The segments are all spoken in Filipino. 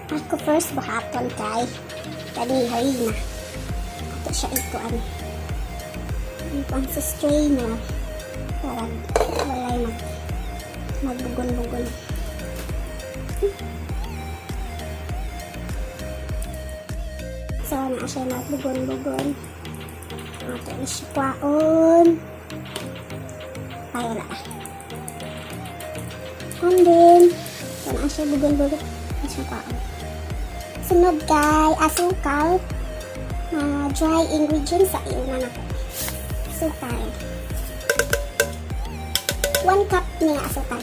Ako first buhaton kay kani harina. Ato siya ikuan. Ikuan sa strainer para walay magbugon-bugon. So na siya magbugon-bugon. Ato siya kwaon. Ay wala. And then so na siya bugon-bugon. Siya kwaon. Sunod kay asukal. Dry ingredients sa iuna na ko. Asukal. 1 cup niya asukal.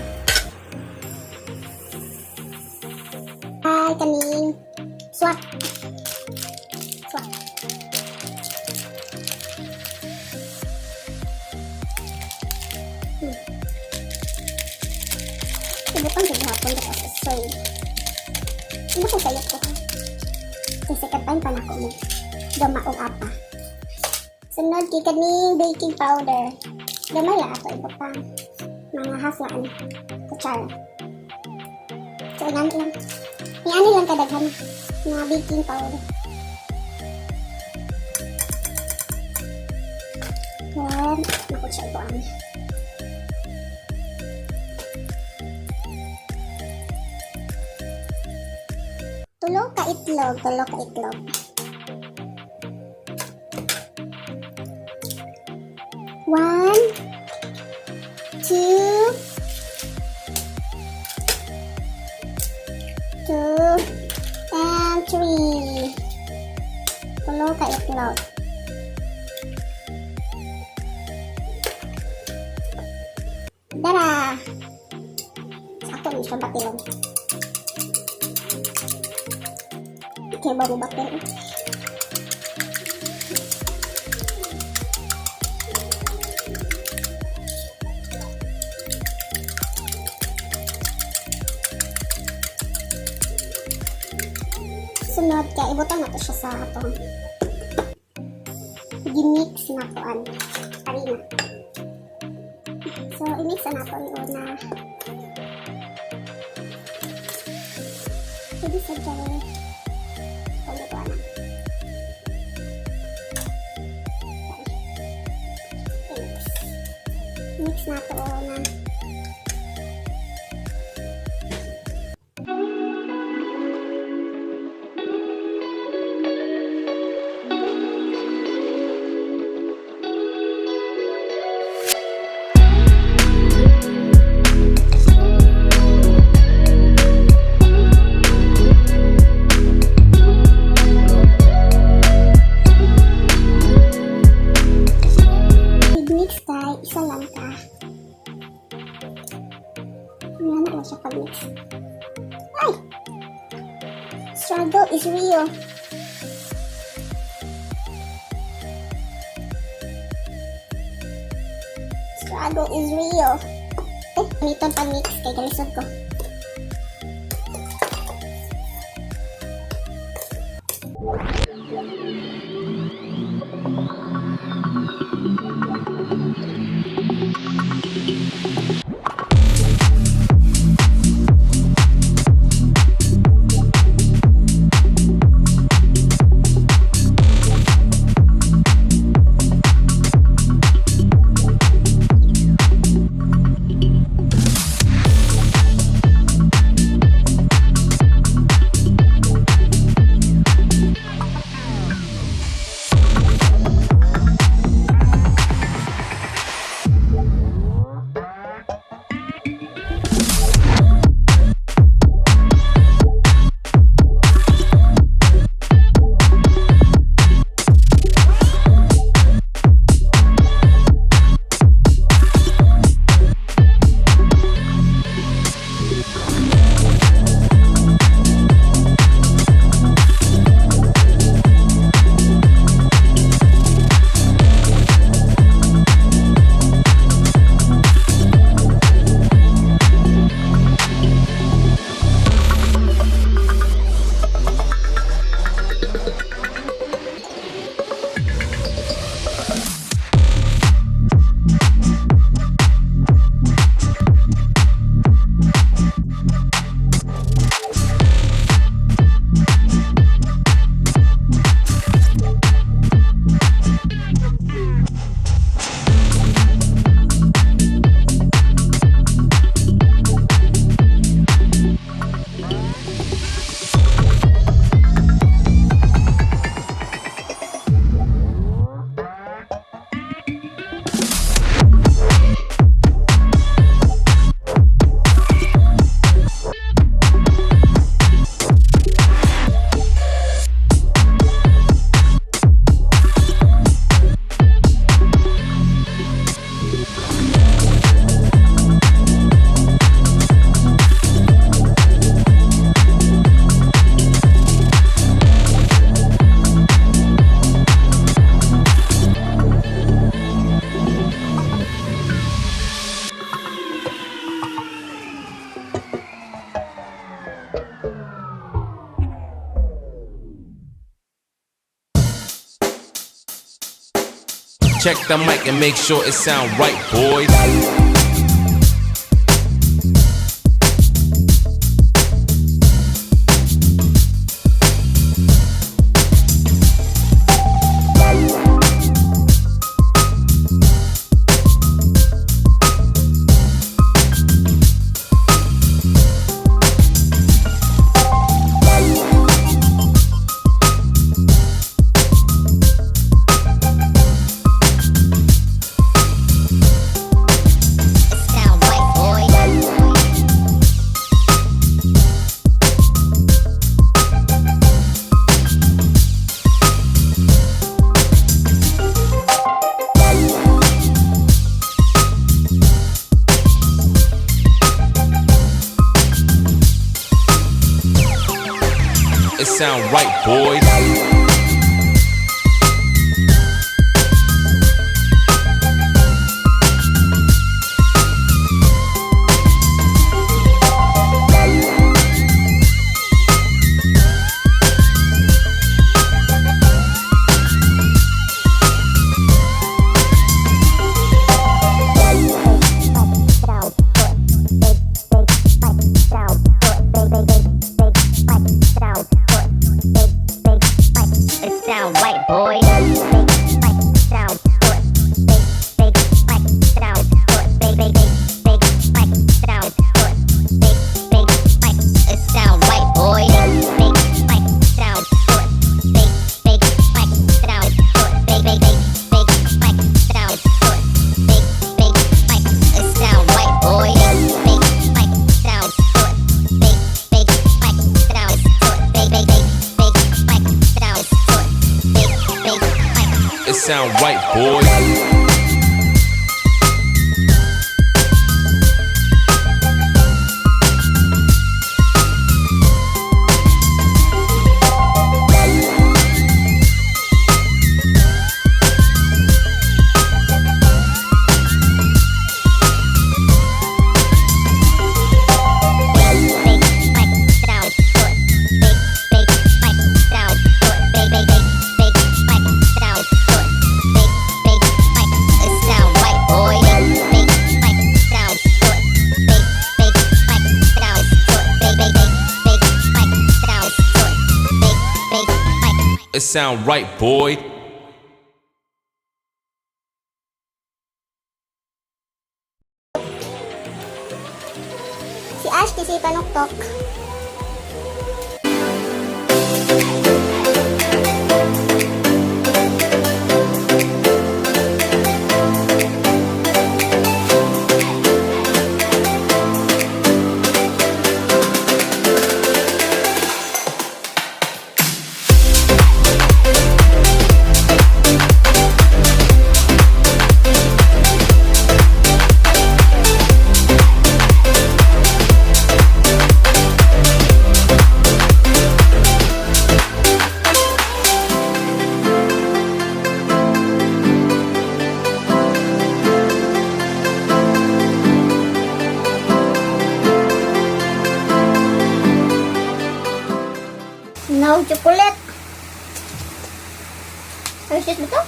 Ay, kaning swak. Swak. Ibutan sa hapon ko sa soy. Ano ko sayot ko? Kasi katay pa na ko mo. Gama o apa. Sunod kay kaning baking powder. Gamay la ato ibutang. Mga half laan. Kutsara. So, inani lang. Inani lang kadaghan na baking powder. Yan. Nakutsara ko ang. Tulo ka itlog. 1, 2, and 3. Tulo ka itlog. Dara! Ako rin siya batilon. Okay, bago batilon. Sunod kaya ibutan na to siya sa atong gimix na to an harina. So i-mix na to ni una. Pwede sa dyan kung ito na. Mix na to na. Isa lang ka. Yan na siya pag-mix. Ay! Struggle is real. Struggle is real. Ito pag-mix kay galisod ko. check the mic and make sure it sound right, boys. It sound right, boys. Sound right, boys. It sound right, boy. Si Ash kasi panuktok. No chocolate. Ayos ba ito?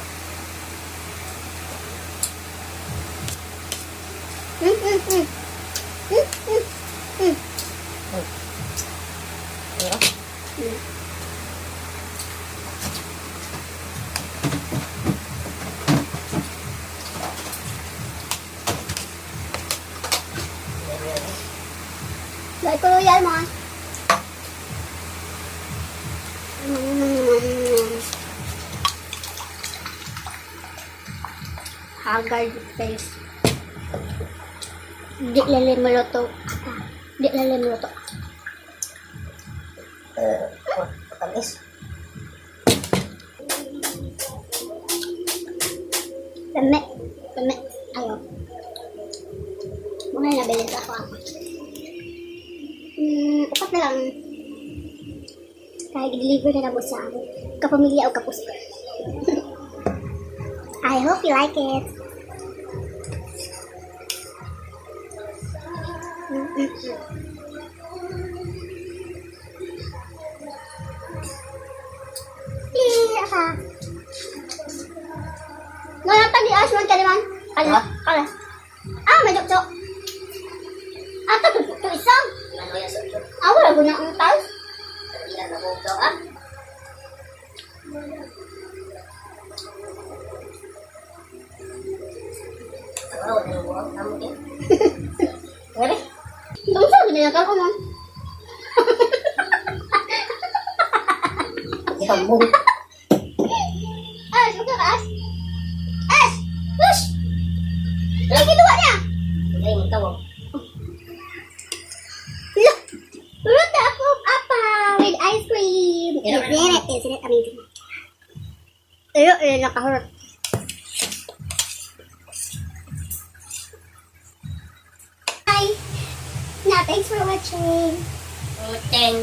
Dahil ko loyal mo. Haggard face. Di lalim luto. Di lalim luto. Tamis. Lame. Lame. Ayaw. Muna nabilis ako. Upat na lang. Kaya i-deliver na po sa kapamilya o kapus. I hope you like it. Iya, no, tadi asman ka naman. Kala. Ah, may jok-jok. Ata to isang. Ano yan sa ito? Ah, wala ko na ang tayo. Ilan na buhok daw ah? Ano, ano yung buhok? Tama din? Pwede? Tungsa, binayag ako man. Yamon. As, huwag ka as. As! Push! Ano ginawa niya? Hindi, magtawag. Look! Look the apple apa with ice cream. Isn't it amazing? Nakahurot. Hi! Now, thanks for watching. Ten.